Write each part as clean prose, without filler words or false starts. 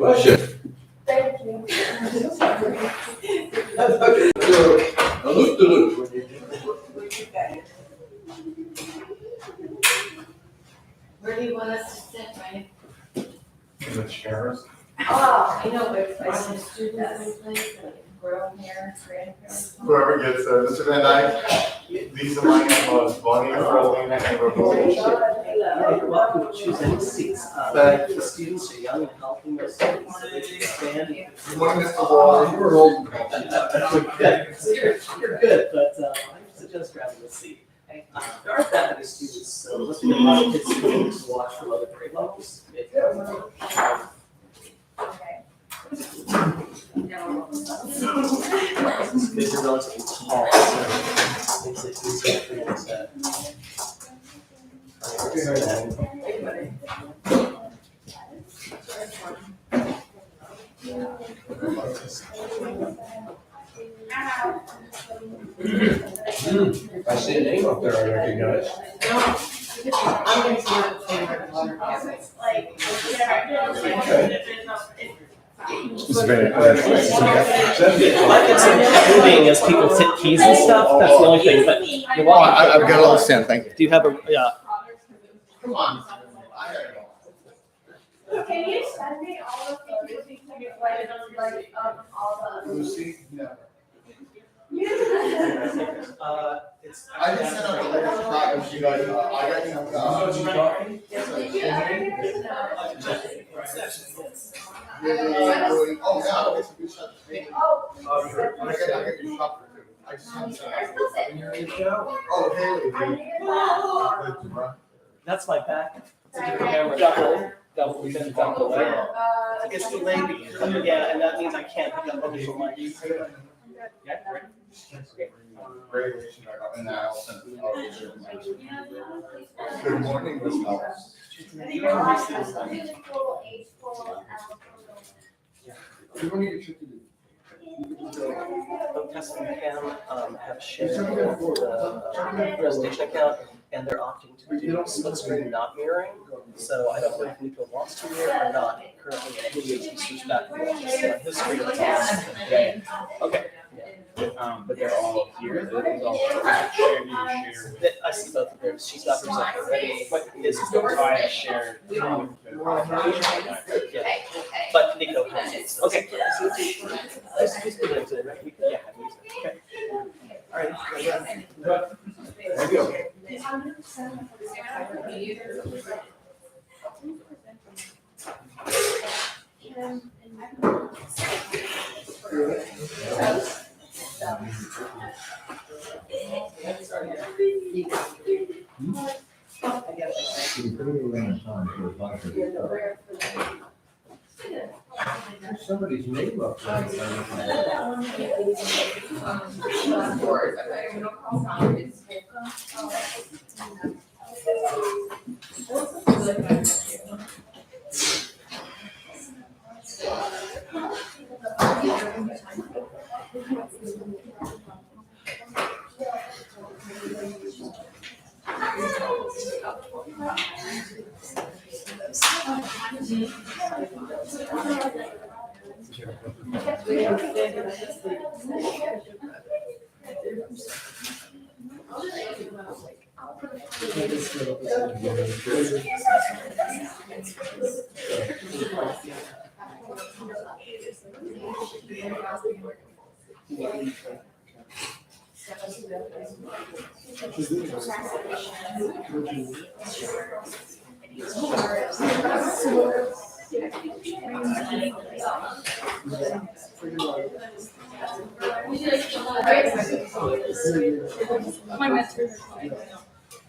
Question. Thank you. Where do you want us to sit, Ryan? In the chairs. Oh, I know, but I want students, like, grow hair, grandparents. Whoever gets there, Mr. Van Dyke, these are my most funny rolling and revolting. You're welcome to choose any seats. The students are young and healthy, most students, so they can stand. Good morning, Mr. Wall. We're old. You're good, but I suggest grabbing a seat. There aren't that many students, so let's get a lot of kids coming to watch from other grade levels. Okay. Kids are relatively tall, so it makes it easier for them If I see a name up there, I recognize. I'm going to see what favorite water is. Like, It's very. Like it's intruding as people sit keys and stuff, that's the only thing, but you're Oh, welcome. I've got all the stand, thank you. Do you have a, yeah, Come on. I gotta go. Can you send me all the photos you can get like all the? Lucy? No. it's. I just sent out the latest package, you guys, I got you. Oh, yeah, it's a good shot. I get your shopper too. I just haven't sent out. Oh, Haley. That's my back. It's a different camera. Double, we didn't double away. It's delayed, yeah, and that means I can't pick up other from my use. Great, and I'll send it out. Good morning, Ms. Ellis. You don't need a trip to do. Tess and Pam have shared the presentation account, and they're opting to do split screen not mirroring. So I don't know if Nico wants to mirror or not. Currently, he needs to switch back and forth. So on his screen, it's on. Okay. But they're all here. Share. I see both of theirs. She's got hers up already. But his is I share. Yeah. But Nico has it. Okay. Let's just do it. Yeah. Okay. All right. Thank you. There's somebody's name up there.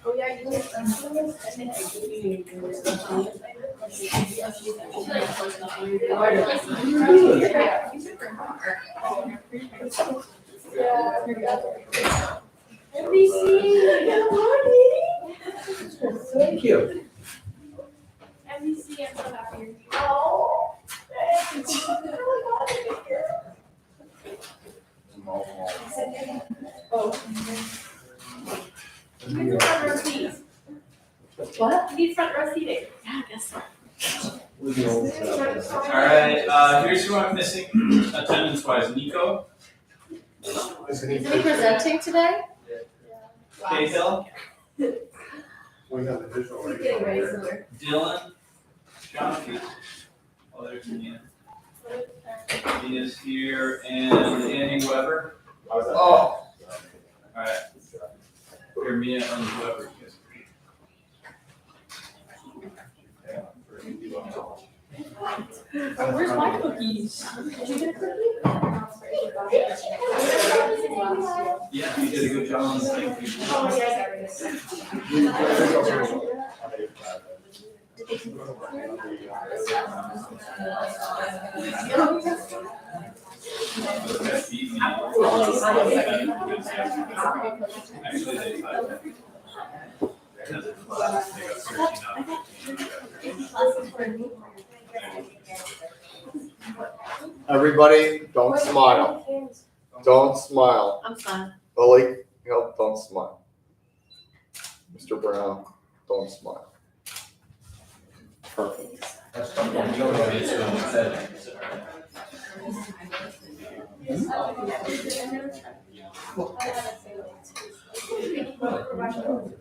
Oh, yeah, you Thank you. NBC, I'm so happy. Oh, thank you. You need front row seats. What? You need front row seating. Yeah, I guess so. We're the old stuff. All right. right, here's who I'm missing attendance wise. Nico, Isn't Is he presenting today? Cahill, We have the visual He's getting ready for Dylan, Jonathan. Oh, there's Nina. Nina's here, and Andy Weber. Oh. Alright. Here, Mia and Weber. Where's my cookies? Did you get a cookie? Yeah, you did a good job on the thing. That beat me. Actually, they got 13 Everybody, don't smile. Don't smile. I'm fine. Lily, help, don't smile. Mr. Brown, don't smile. Perfect. That's something you don't have to say. Oh, no.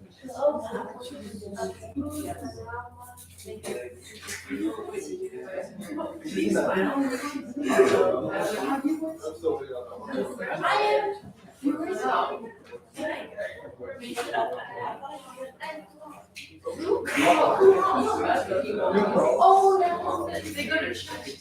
They go to church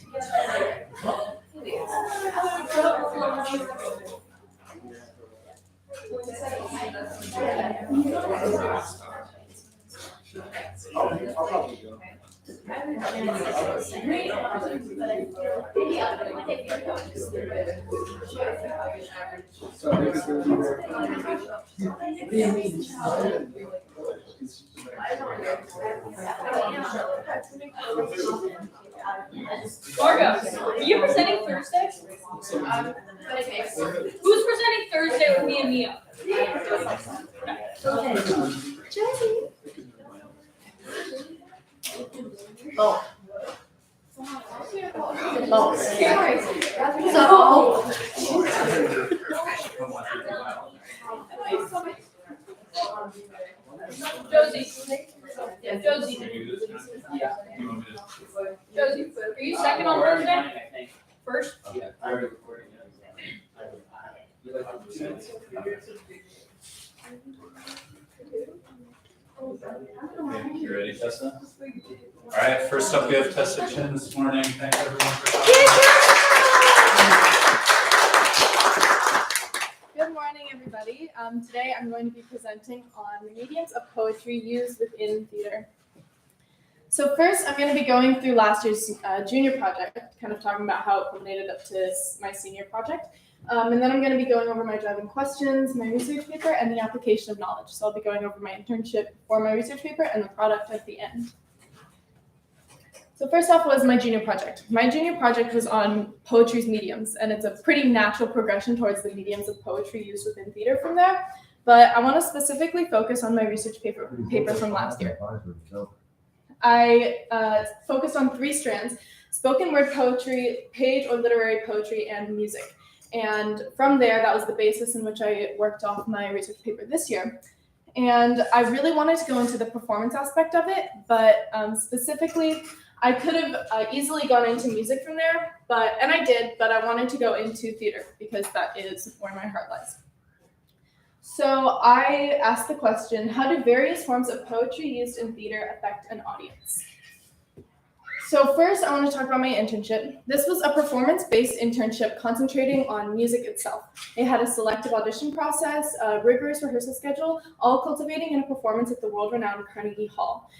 Margo, are you presenting Thursday? Who's presenting Thursday with me and Mia? Josie. Yeah, Josie. Josie, are you second on Thursday? First? Okay, you ready, Tessa? All right, first up, we have Tessa Chen this morning. Thanks everyone for coming. Good morning, everybody. Today I'm going to be presenting on the mediums of poetry used within theater. So first, I'm going to be going through last year's junior project, kind of talking about how it culminated up to my senior project. And then I'm going to be going over my driving questions, my research paper, and the application of knowledge. So I'll be going over my internship for my research paper and the product at the end. So first off was my junior project. My junior project was on poetry's mediums, and it's a pretty natural progression towards the mediums of poetry used within theater from there. But I want to specifically focus on my research paper from last year. I focused on 3 strands: spoken word poetry, page or literary poetry, and music. And from there, that was the basis in which I worked off my research paper this year. And I really wanted to go into the performance aspect of it, but specifically, I could have easily gone into music from there, and I did, but I wanted to go into theater because that is where my heart lies. So I asked the question, how do various forms of poetry used in theater affect an audience? So first, I want to talk about my internship. This was a performance-based internship concentrating on music itself. It had a selective audition process, a rigorous rehearsal schedule, all cultivating in a performance at the world-renowned Carnegie Hall.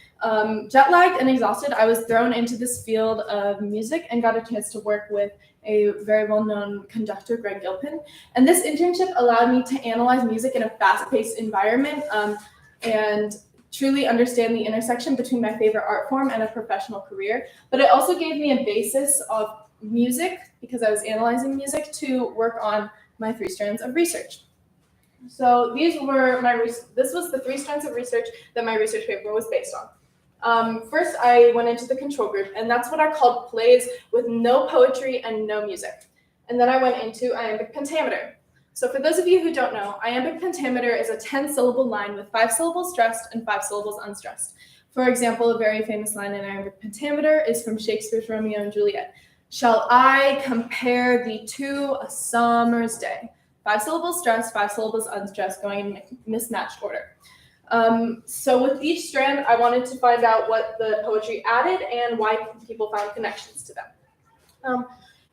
Jet-lagged and exhausted, I was thrown into this field of music and got a chance to work with a very well-known conductor, Greg Gilpin. And this internship allowed me to analyze music in a fast-paced environment and truly understand the intersection between my favorite art form and a professional career. But it also gave me a basis of music, because I was analyzing music, to work on my 3 strands of research. So this was the 3 strands of research that my research paper was based on. First, I went into the control group, and that's what I called plays with no poetry and no music. And then I went into iambic pentameter. So for those of you who don't know, iambic pentameter is a 10-syllable line with 5 syllables stressed and 5 syllables unstressed. For example, a very famous line in iambic pentameter is from Shakespeare's Romeo and Juliet. Shall I compare thee to a summer's day? 5 syllables stressed, 5 syllables unstressed, going in mismatched order. So with each strand, I wanted to find out what the poetry added and why people found connections to them.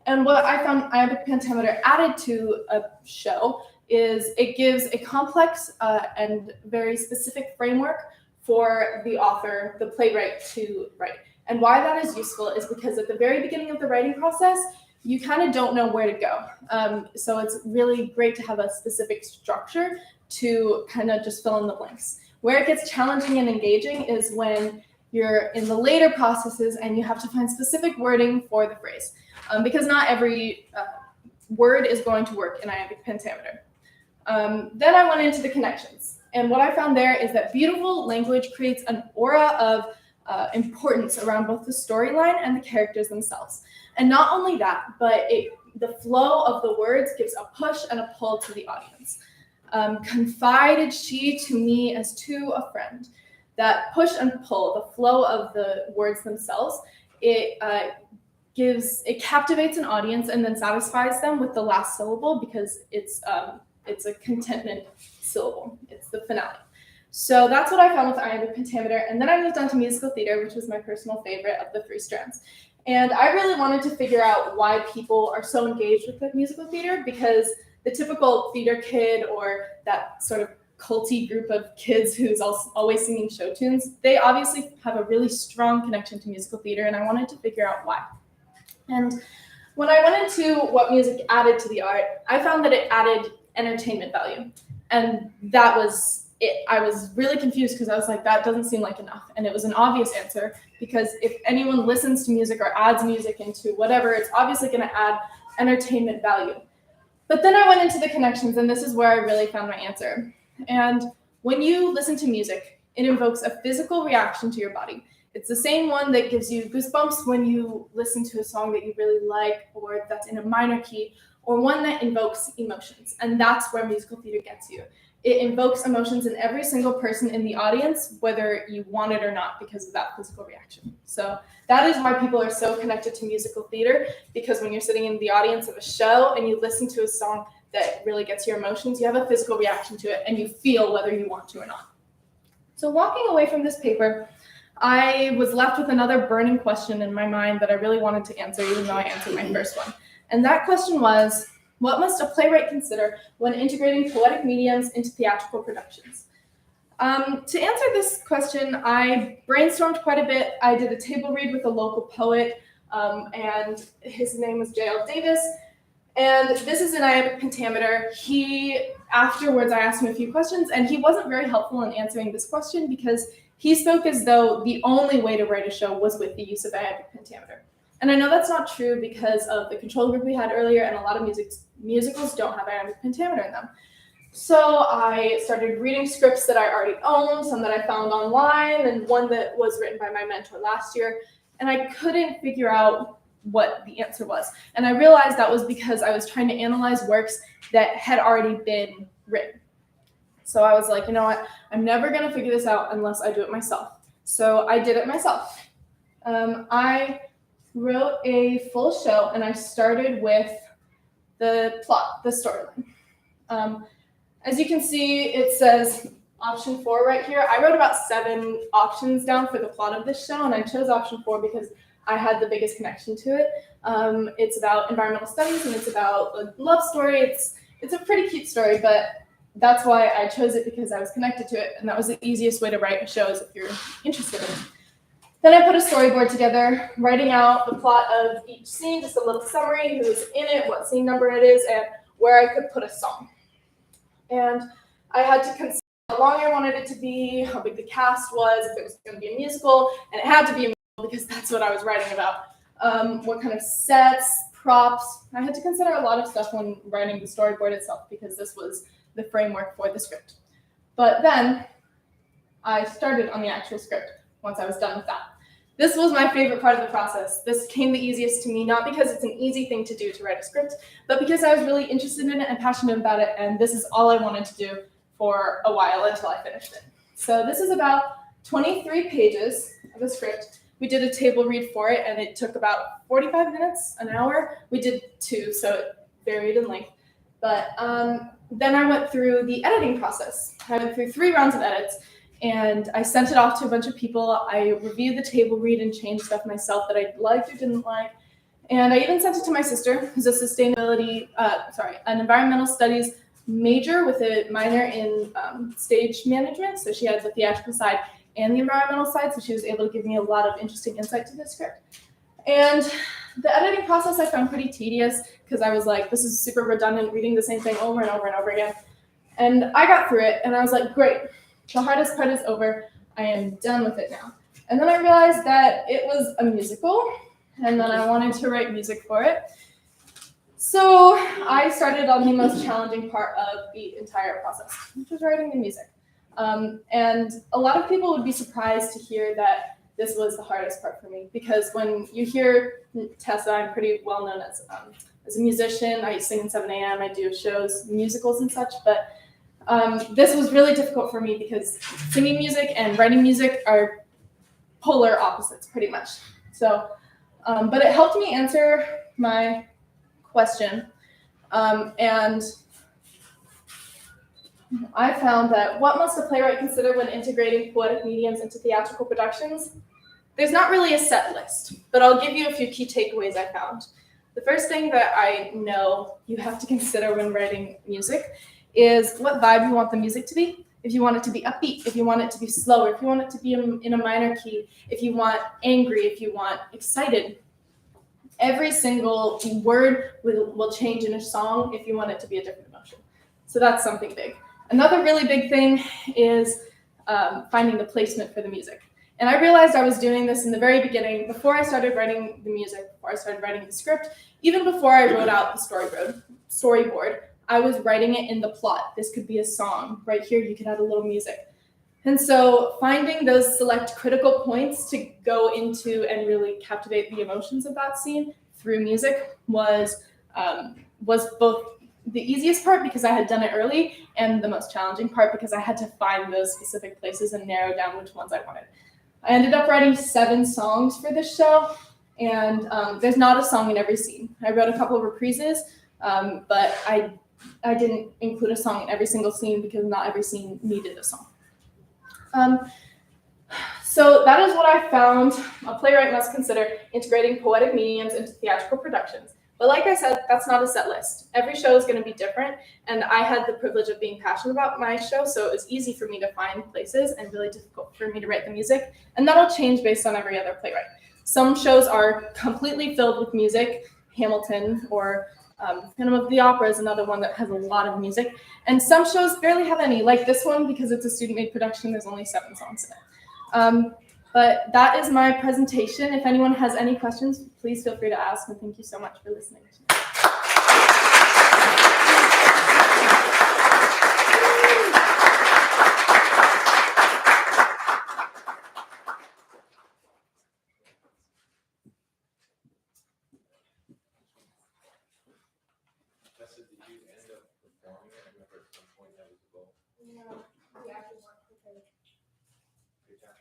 And what I found iambic pentameter added to a show is it gives a complex and very specific framework for the author, the playwright, to write. And why that is useful is because at the very beginning of the writing process, you kind of don't know where to go. So it's really great to have a specific structure to kind of just fill in the blanks. Where it gets challenging and engaging is when you're in the later processes and you have to find specific wording for the phrase, because not every word is going to work in iambic pentameter. Then I went into the connections, and what I found there is that beautiful language creates an aura of importance around both the storyline and the characters themselves. And not only that, but the flow of the words gives a push and a pull to the audience. Confided she to me as to a friend. That push and pull, the flow of the words themselves, it captivates an audience and then satisfies them with the last syllable because it's a contentment syllable. It's the finale. So that's what I found with iambic pentameter. And then I moved on to musical theater, which was my personal favorite of the 3 strands. And I really wanted to figure out why people are so engaged with the musical theater, because the typical theater kid or that sort of culty group of kids who's always singing show tunes, they obviously have a really strong connection to musical theater, and I wanted to figure out why. And when I went into what music added to the art, I found that it added entertainment value. And that was it. I was really confused because I was like, that doesn't seem like enough. And it was an obvious answer, because if anyone listens to music or adds music into whatever, it's obviously going to add entertainment value. But then I went into the connections, and this is where I really found my answer. And when you listen to music, it invokes a physical reaction to your body. It's the same one that gives you goosebumps when you listen to a song that you really like, or that's in a minor key, or one that invokes emotions. And that's where musical theater gets you. It invokes emotions in every single person in the audience, whether you want it or not, because of that physical reaction. So that is why people are so connected to musical theater, because when you're sitting in the audience of a show and you listen to a song that really gets your emotions, you have a physical reaction to it and you feel whether you want to or not. So walking away from this paper, I was left with another burning question in my mind that I really wanted to answer, even though I answered my first one. And that question was, what must a playwright consider when integrating poetic mediums into theatrical productions? To answer this question, I brainstormed quite a bit. I did a table read with a local poet, and his name was J.L. Davis. And this is an iambic pentameter. Afterwards, I asked him a few questions, and he wasn't very helpful in answering this question because he spoke as though the only way to write a show was with the use of iambic pentameter. And I know that's not true because of the control group we had earlier, and a lot of musicals don't have iambic pentameter in them. So I started reading scripts that I already owned, some that I found online, and one that was written by my mentor last year, and I couldn't figure out what the answer was. And I realized that was because I was trying to analyze works that had already been written. So I was like, you know what, I'm never going to figure this out unless I do it myself. So I did it myself. I wrote a full show, and I started with the plot, the storyline. As you can see, it says option 4 right here. I wrote about 7 options down for the plot of this show, and I chose option 4 because I had the biggest connection to it. It's about environmental studies, and it's about a love story. It's a pretty cute story, but that's why I chose it, because I was connected to it, and that was the easiest way to write a show, is if you're interested in it. Then I put a storyboard together, writing out the plot of each scene, just a little summary, who's in it, what scene number it is, and where I could put a song. And I had to consider how long I wanted it to be, how big the cast was, if it was going to be a musical, and it had to be a musical because that's what I was writing about. What kind of sets, props. I had to consider a lot of stuff when writing the storyboard itself, because this was the framework for the script. But then I started on the actual script. once I was done with that. This was my favorite part of the process. This came the easiest to me, not because it's an easy thing to do to write a script, but because I was really interested in it and passionate about it, and this is all I wanted to do for a while until I finished it. So this is about 23 pages of a script. We did a table read for it, and it took about 45 minutes, an hour. We did 2, so it varied in length. But then I went through the editing process. I went through 3 rounds of edits, and I sent it off to a bunch of people. I reviewed the table read and changed stuff myself that I liked or didn't like. And I even sent it to my sister, who's an environmental studies major with a minor in stage management. So she had the theatrical side and the environmental side, so she was able to give me a lot of interesting insight to the script. And the editing process I found pretty tedious because I was like, this is super redundant, reading the same thing over and over and over again. And I got through it, and I was like, great, the hardest part is over. I am done with it now. And then I realized that it was a musical, and then I wanted to write music for it. So I started on the most challenging part of the entire process, which was writing the music. And a lot of people would be surprised to hear that this was the hardest part for me, because when you hear Tessa, I'm pretty well known as a musician. I sing in 7 a.m. I do shows, musicals and such, but this was really difficult for me because singing music and writing music are polar opposites pretty much. So, but it helped me answer my question. And I found that what must a playwright consider when integrating poetic mediums into theatrical productions? There's not really a set list, but I'll give you a few key takeaways I found. The first thing that I know you have to consider when writing music is what vibe you want the music to be. If you want it to be upbeat, if you want it to be slower, if you want it to be in a minor key, if you want angry, if you want excited. Every single word will change in a song if you want it to be a different emotion. So that's something big. Another really big thing is finding the placement for the music. And I realized I was doing this in the very beginning, before I started writing the music, before I started writing the script, even before I wrote out the storyboard, I was writing it in the plot. This could be a song. Right here, you could add a little music. And so finding those select critical points to go into and really captivate the emotions of that scene through music was both the easiest part because I had done it early, and the most challenging part because I had to find those specific places and narrow down which ones I wanted. I ended up writing 7 songs for this show, and there's not a song in every scene. I wrote a couple of reprises, but I didn't include a song in every single scene because not every scene needed a song. So that is what I found a playwright must consider integrating poetic mediums into theatrical productions. But like I said, that's not a set list. Every show is going to be different, and I had the privilege of being passionate about my show, so it was easy for me to find places and really difficult for me to write the music, and that'll change based on every other playwright. Some shows are completely filled with music, Hamilton or Phantom of the Opera is another one that has a lot of music, and some shows barely have any, like this one, because it's a student-made production, there's only 7 songs in it. But that is my presentation. If anyone has any questions, please feel free to ask, and thank you so much for listening. Tessa, did you end up performing it? I remember at some point that was the goal. Yeah, we actually worked with her. Good job.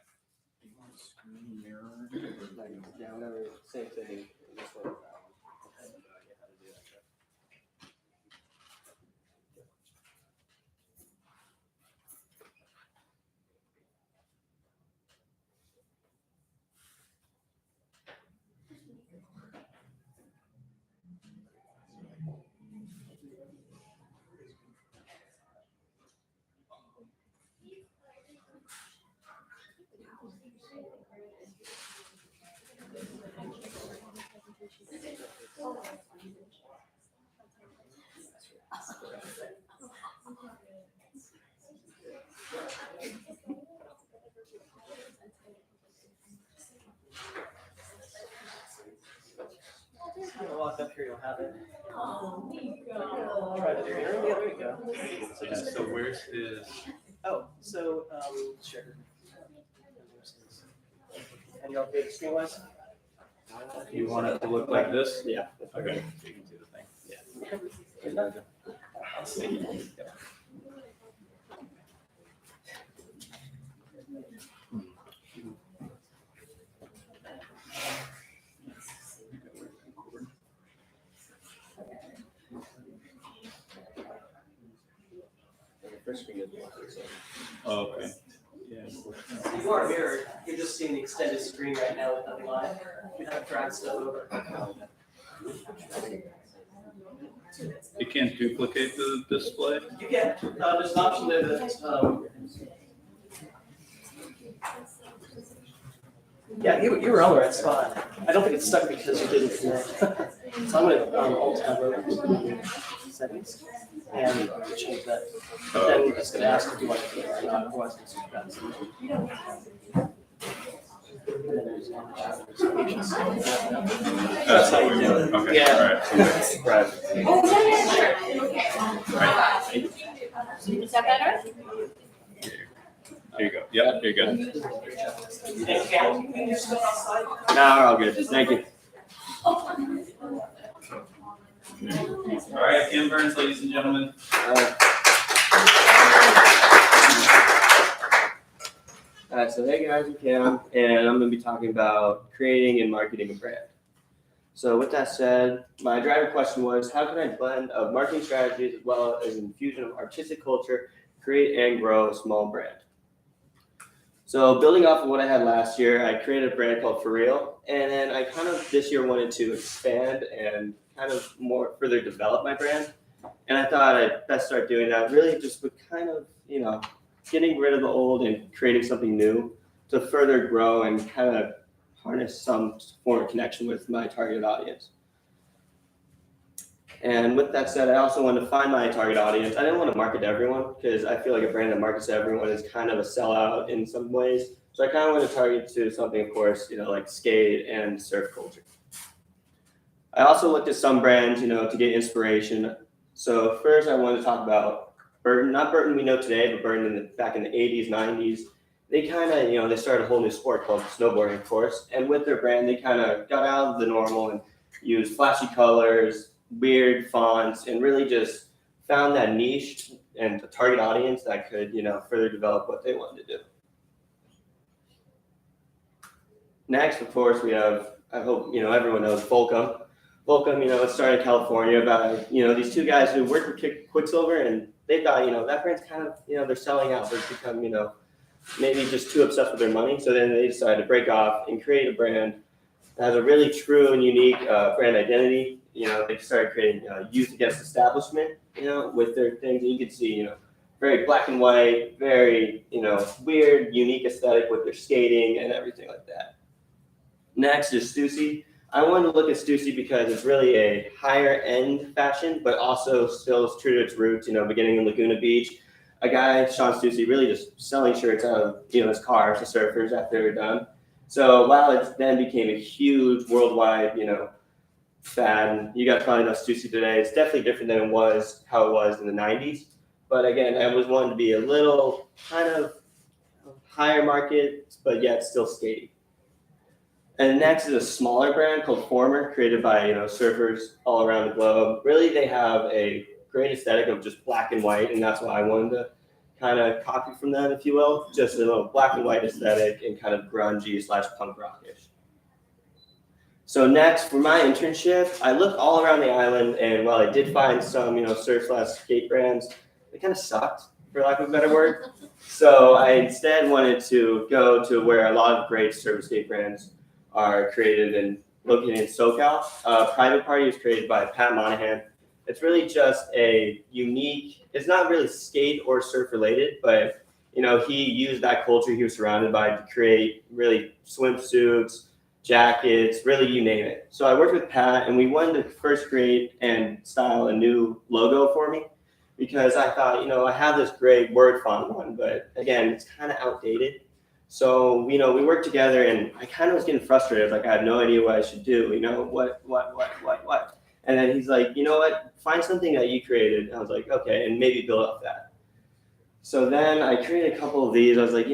Do you want to screen mirror? Yeah, whatever, same thing. This one. Gonna walk up here, you'll have it. Try to do it. Yeah, there you go. So just, So where's his? oh, so, sure. Can y'all get screen wise? You want it to look like this? Yeah. Okay. So you can see the thing. I'll see. First screen is Oh, okay. Yeah. you are mirrored, you're just seeing the extended screen right now with nothing on it. You have to drag stuff over. You can't duplicate the display? You can, there's an option there that, yeah, you were on the right spot. I don't think it's stuck because you didn't connect. So I'm gonna, alt-tab over settings and change that. Then it's gonna ask if you want to do it or not, otherwise it's just That's how you do it. Okay, Yeah. all right. Oh, yeah, sure. Okay. Is that better? Here you go. Yep, here you go. No, we're all good. Thank you. All right, Cam Burns, ladies and gentlemen. Alright, so hey guys, I'm Cam, and I'm going to be talking about creating and marketing a brand. So with that said, my driver question was, how can I blend of marketing strategies as well as an infusion of artistic culture, create and grow a small brand? So building off of what I had last year, I created a brand called For Real, and then I kind of this year wanted to expand and kind of more further develop my brand. And I thought I'd best start doing that really just with kind of, getting rid of the old and creating something new to further grow and kind of harness some form of connection with my target audience. And with that said, I also wanted to find my target audience. I didn't want to market to everyone because I feel like a brand that markets to everyone is kind of a sellout in some ways. So I kind of wanted to target to something, of course, like skate and surf culture. I also looked at some brands, to get inspiration. So first I wanted to talk about Burton, not Burton we know today, but Burton back in the 80s, 90s. They kind of, they started a whole new sport called snowboarding, of course. And with their brand, they kind of got out of the normal and used flashy colors, weird fonts, and really just found that niche and a target audience that could, further develop what they wanted to do. Next, of course, we have, I hope, everyone knows Volcom. Volcom, it started in California about, these two guys who worked with Quicksilver, and they thought, that brand's kind of, they're selling out. They've become, maybe just too obsessed with their money. So then they decided to break off and create a brand that has a really true and unique brand identity. They started creating youth against establishment, with their things. And you can see, very black and white, very, weird, unique aesthetic with their skating and everything like that. Next is Stussy. I wanted to look at Stussy because it's really a higher end fashion, but also still is true to its roots, beginning in Laguna Beach. A guy, Sean Stussy, really just selling shirts out of, his cars to surfers after they were done. So while it then became a huge worldwide, fad, you guys probably know Stussy today, it's definitely different than how it was in the 90s. But again, I was wanting to be a little kind of higher market, but yet still skating. And next is a smaller brand called Former, created by surfers all around the globe. Really, they have a great aesthetic of just black and white, and that's why I wanted to kind of copy from them, if you will. Just a little black and white aesthetic and kind of grungy / punk rockish. So next, for my internship, I looked all around the island, and while I did find some surf / skate brands, they kind of sucked, for lack of a better word. So I instead wanted to go to where a lot of great surf and skate brands are created and located in SoCal. Private Party was created by Pat Monahan. It's really just a unique, it's not really skate or surf related, but he used that culture he was surrounded by to create really swimsuits, jackets, really you name it. So I worked with Pat and we wanted to first create and style a new logo for me because I thought, I have this great word font one, but again, it's kind of outdated. So, we worked together and I kind of was getting frustrated. Like, I had no idea what I should do, what? And then he's like, find something that you created. And I was like, okay, and maybe build off that. So then I created a couple of these. I was like,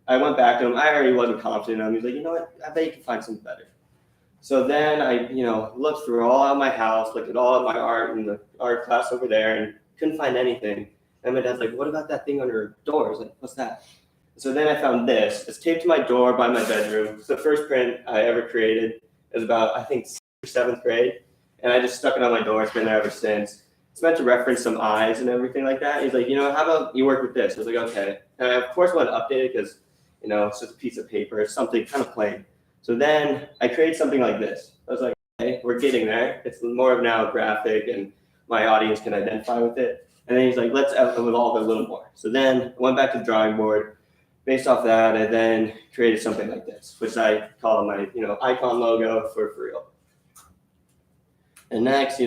I went back to him. I already wasn't confident in him. He's like, you know what? I bet you can find something better. So then I, looked through all of my house, looked at all of my art in the art class over there, and couldn't find anything. And my dad's like, what about that thing on your door? I was like, what's that? So then I found this. It's taped to my door by my bedroom. It's the first print I ever created. It was about, I think, 6th or 7th grade. And I just stuck it on my door. It's been there ever since. It's meant to reference some eyes and everything like that. He's like, how about you work with this? I was like, okay. And I, of course, want to update it because, it's just a piece of paper. It's something kind of plain. So then I created something like this. I was like, okay, we're getting there. It's more of now graphic and my audience can identify with it. And then he's like, let's evolve it a little more. So then I went back to the drawing board. Based off that, I then created something like this, which I call my, icon logo for real. And next, I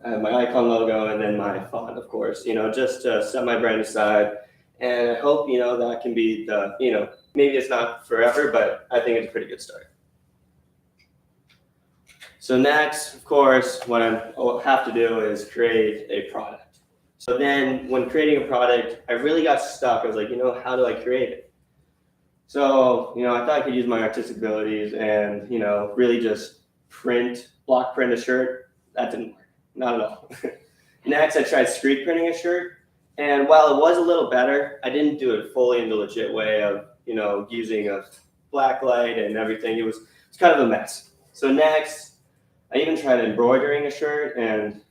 have my icon logo and then my font, of course, just to set my brand aside. And I hope, that can be the, maybe it's not forever, but I think it's a pretty good start. So next, of course, what I have to do is create a product. So then when creating a product, I really got stuck. I was like, how do I create it? So, I thought I could use my artistic abilities and, really just block print a shirt. That didn't work, not at all. Next, I tried screen printing a shirt. And while it was a little better, I didn't do it fully in the legit way of, using a black light and everything. It's kind of a mess. So next, I even tried embroidering a shirt and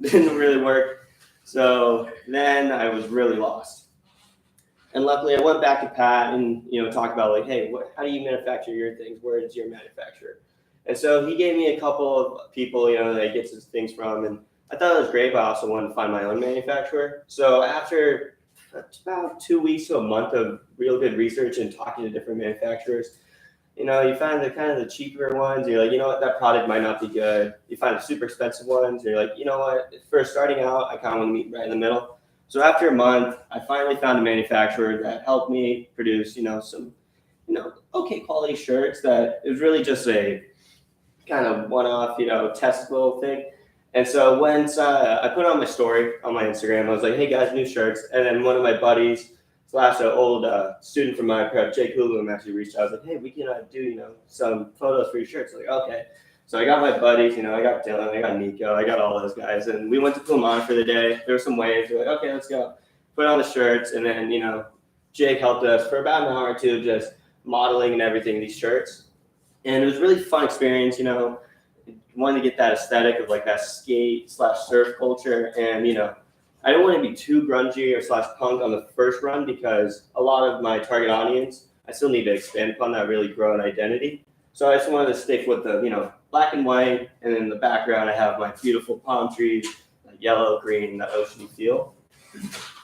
didn't really work. So then I was really lost. And luckily I went back to Pat and, talked about like, hey, how do you manufacture your things? Where is your manufacturer? And so he gave me a couple of people, that he gets his things from. And I thought it was great, but I also wanted to find my own manufacturer. So after about 2 weeks to a month of real good research and talking to different manufacturers, you find the kind of the cheaper ones. You're like, that product might not be good. You find the super expensive ones. And you're like, for starting out, I kind of want to meet right in the middle. So after a month, I finally found a manufacturer that helped me produce, some, okay quality shirts that it was really just a kind of one-off, test little thing. And so once I put on my story on my Instagram, I was like, hey guys, new shirts. And then one of my buddies / an old student from my prep, Jake Hulu, actually reached out. I was like, hey, we can do, some photos for your shirts. Like, okay. So I got my buddies, I got Dylan, I got Nico, I got all those guys. And we went to Pullman for the day. There were some waves. We're like, okay, let's go. Put on the shirts. And then, Jake helped us for about an hour or two, just modeling and everything, these shirts. And it was a really fun experience, wanted to get that aesthetic of like that skate / surf culture. And, I don't want to be too grungy or / punk on the first run because a lot of my target audience, I still need to expand upon that, really grow an identity. So I just wanted to stick with the, black and white. And in the background, I have my beautiful palm trees, like yellow, green, that oceany feel.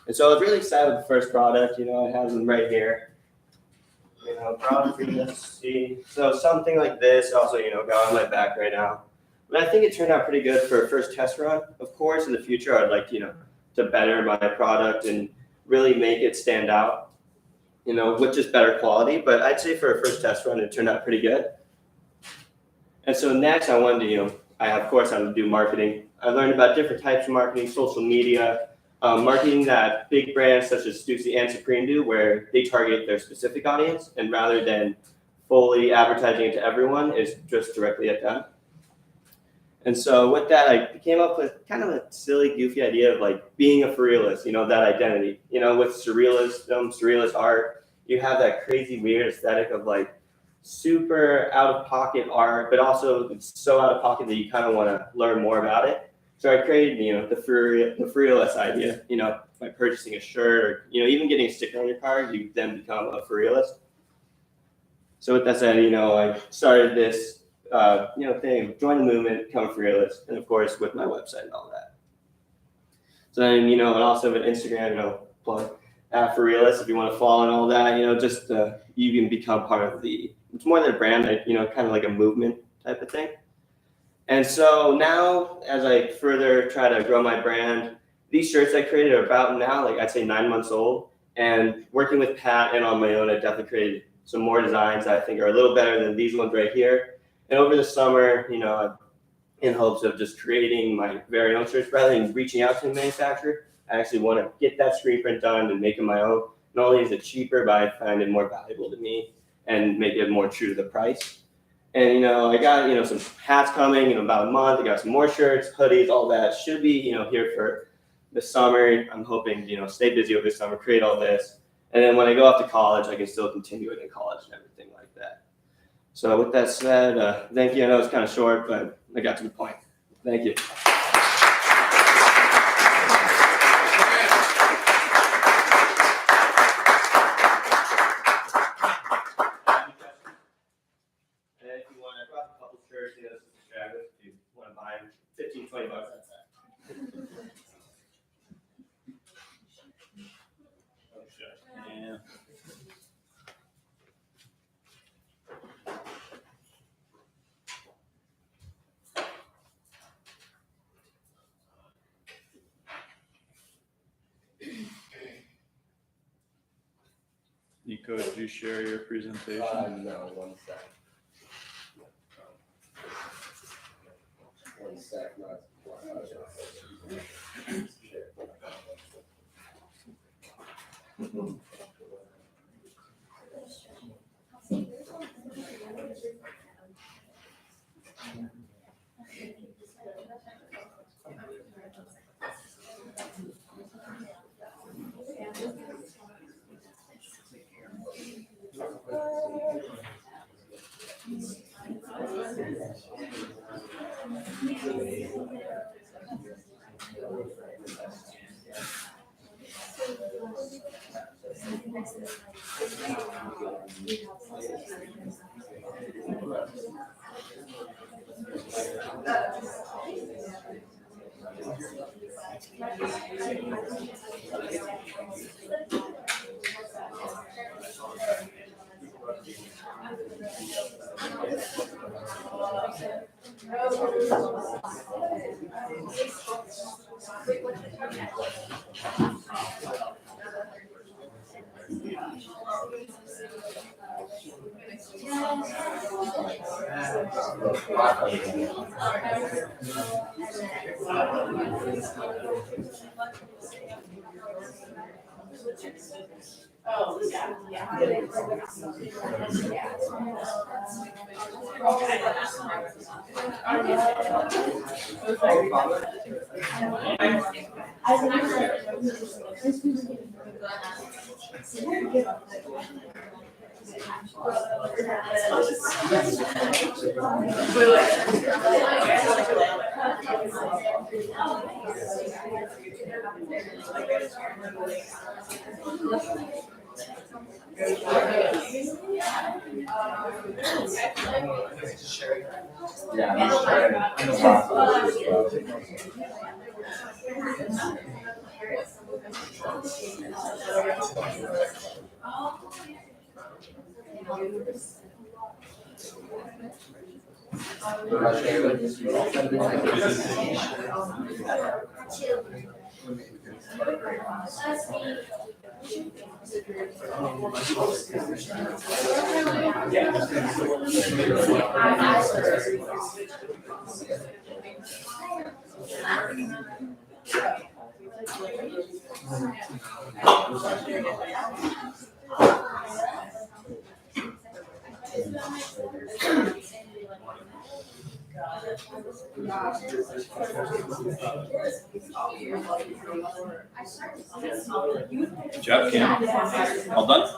And so I was really excited with the first product. I have them right here. Proud for you to see. So something like this also, got on my back right now. But I think it turned out pretty good for a first test run. Of course, in the future, I'd like, to better my product and really make it stand out, with just better quality. But I'd say for a first test run, it turned out pretty good. And so next I wanted to, I had to do marketing. I learned about different types of marketing, social media, marketing that big brands such as Stussy and Supreme do, where they target their specific audience, and rather than fully advertising it to everyone, is just directly at them. And so with that, I came up with kind of a silly, goofy idea of like being a surrealist, that identity. With surrealist art, you have that crazy, weird aesthetic of like super out-of-pocket art, but also it's so out-of-pocket that you kind of want to learn more about it. So I created, the surrealist idea, by purchasing a shirt or, even getting a sticker on your car, you then become a surrealist. So with that said, I started this thing, join the movement, become a surrealist, and of course with my website and all that. So then, and also with Instagram, plug @surrealist if you want to follow and all that, just you can become part of it's more than a brand, kind of like a movement type of thing. And so now, as I further try to grow my brand, these shirts I created are about now, like I'd say 9 months old. And working with Pat and on my own, I definitely created some more designs that I think are a little better than these ones right here. And over the summer, in hopes of just creating my very own shirts, rather than reaching out to a manufacturer, I actually want to get that screen print done and make it my own. Not only is it cheaper, but I find it more valuable to me and make it more true to the price. And, you know, I got, you know, some hats coming in about a month. I got some more shirts, hoodies, all that. Should be, you know, here for the summer. I'm hoping, you know, stay busy over the summer, create all this. And then when I go off to college, I can still continue it in college and everything like that. So with that said, thank you. I know it's kind of short, but I got to the point. Thank you. And if you want, I brought a couple shirts, you know, this is extravagant. If you want to buy them, $15, $20 outside. Yeah. Nico, did you share your presentation? No, 1 sec. 1 sec, not. Good job, Cam. All done?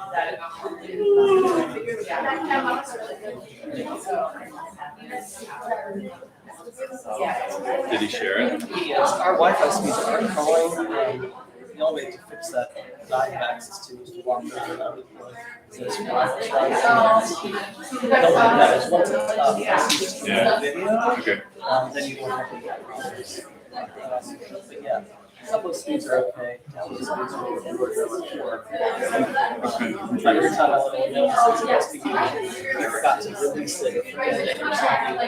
Did he share it? Yes, our Wi-Fi speeds aren't calling. The only way to fix that I have access to is to walk over and out of the this Wi-Fi. That is once it's Yeah. video, Okay. then you won't have any problems. But yeah, upload speeds are okay. Download speeds are okay. But every time I want to know, I forgot to release it or something.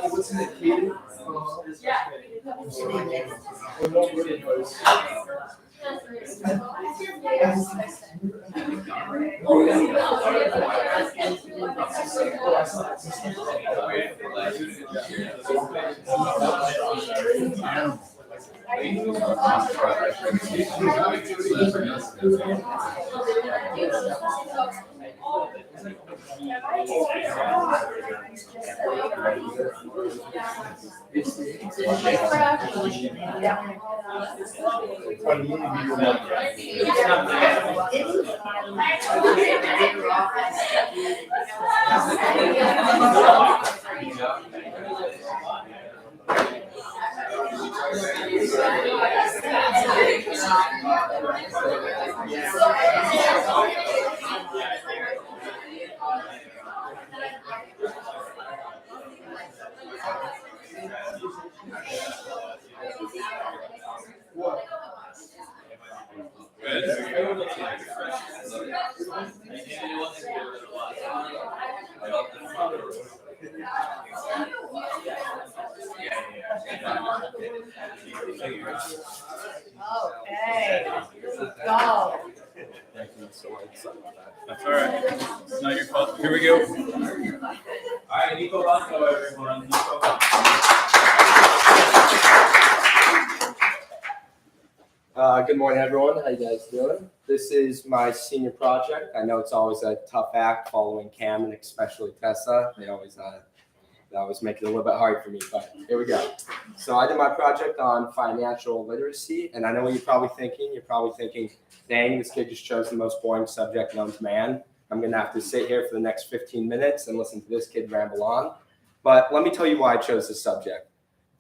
What's in the key? Okay, go. That's all right. It's not your fault. Here we go. All right, Nico Blanco, everyone. Nico Good morning, everyone. How you guys doing? This is my senior project. I know it's always a tough act following Cam and especially Tessa. They always make it a little bit hard for me, but here we go. So I did my project on financial literacy, and I know what you're probably thinking. You're probably thinking, dang, this kid just chose the most boring subject known to man. I'm gonna have to sit here for the next 15 minutes and listen to this kid ramble on. But let me tell you why I chose this subject.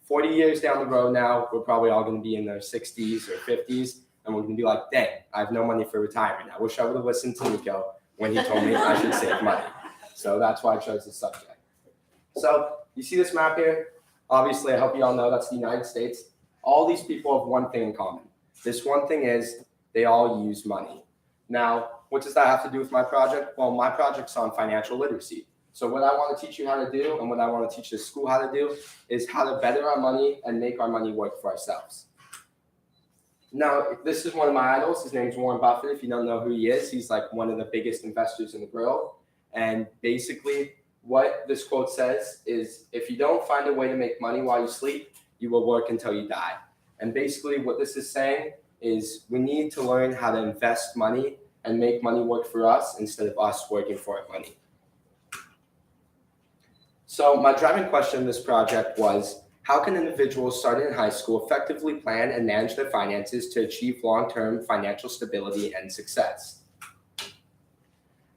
40 years down the road now, we're probably all gonna be in their 60s or 50s, and we're gonna be like, dang, I have no money for retirement. I wish I would have listened to Nico when he told me I should save money. So that's why I chose this subject. So you see this map here? Obviously, I hope you all know that's the United States. All these people have one thing in common. This one thing is they all use money. Now, what does that have to do with my project? Well, my project's on financial literacy. So what I want to teach you how to do and what I want to teach this school how to do is how to better our money and make our money work for ourselves. Now, this is one of my idols. His name's Warren Buffett. If you don't know who he is, he's like one of the biggest investors in the world. And basically, what this quote says is, if you don't find a way to make money while you sleep, you will work until you die. And basically what this is saying is we need to learn how to invest money and make money work for us instead of us working for our money. So my driving question in this project was, how can individuals starting in high school effectively plan and manage their finances to achieve long-term financial stability and success?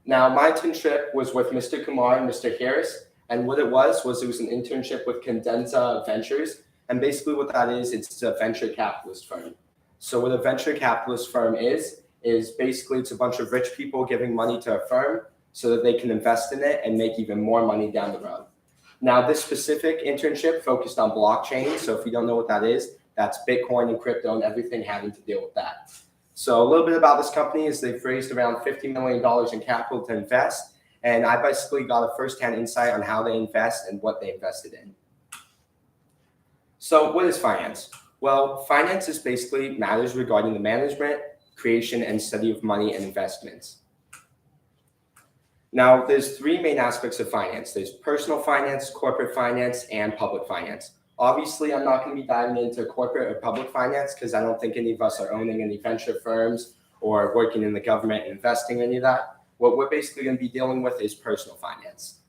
Now, my internship was with Mr. Kumar and Mr. Harris, and what it was an internship with Cadenza Ventures, and basically what that is, it's a venture capitalist firm. So what a venture capitalist firm is basically it's a bunch of rich people giving money to a firm so that they can invest in it and make even more money down the road. Now, this specific internship focused on blockchain, so if you don't know what that is, that's Bitcoin and crypto and everything having to deal with that. So a little bit about this company is they've raised around $50 million in capital to invest. And I basically got a firsthand insight on how they invest and what they invested in. So what is finance? Well, finance is basically matters regarding the management, creation, and study of money and investments. Now, there's three main aspects of finance. There's personal finance, corporate finance, and public finance. Obviously, I'm not going to be diving into corporate or public finance because I don't think any of us are owning any venture firms or working in the government and investing in any of that. What we're basically going to be dealing with is personal finance.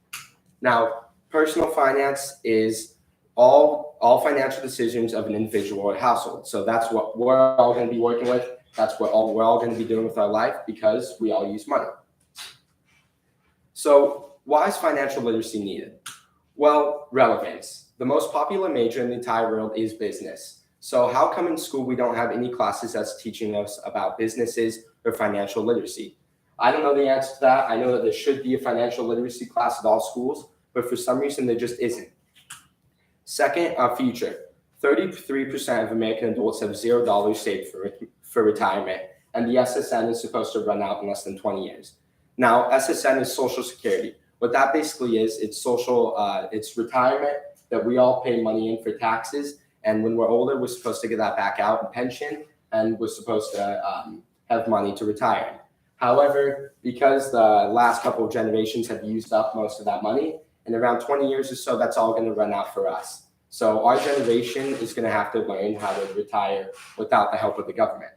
Now, personal finance is all financial decisions of an individual or household. So that's what we're all going to be working with. That's what we're all going to be doing with our life because we all use money. So why is financial literacy needed? Well, relevance. The most popular major in the entire world is business. So how come in school we don't have any classes that's teaching us about businesses or financial literacy? I don't know the answer to that. I know that there should be a financial literacy class at all schools, but for some reason there just isn't. Second, our future. 33% of American adults have $0 saved for retirement, and the SSN is supposed to run out in less than 20 years. Now, SSN is Social Security. What that basically is, it's it's retirement that we all pay money in for taxes, and when we're older, we're supposed to get that back out in pension, and we're supposed to have money to retire. However, because the last couple of generations have used up most of that money, in around 20 years or so, that's all going to run out for us. So our generation is going to have to learn how to retire without the help of the government.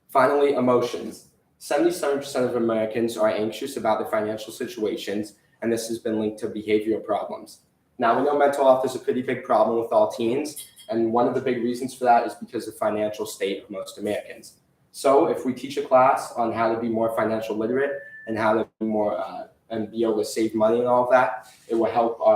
Finally, emotions. 77% of Americans are anxious about their financial situations, and this has been linked to behavioral problems. Now, we know mental health is a pretty big problem with all teens, and one of the big reasons for that is because of the financial state of most Americans. So if we teach a class on how to be more financial literate and how to be more and be able to save money and all of that, it will help our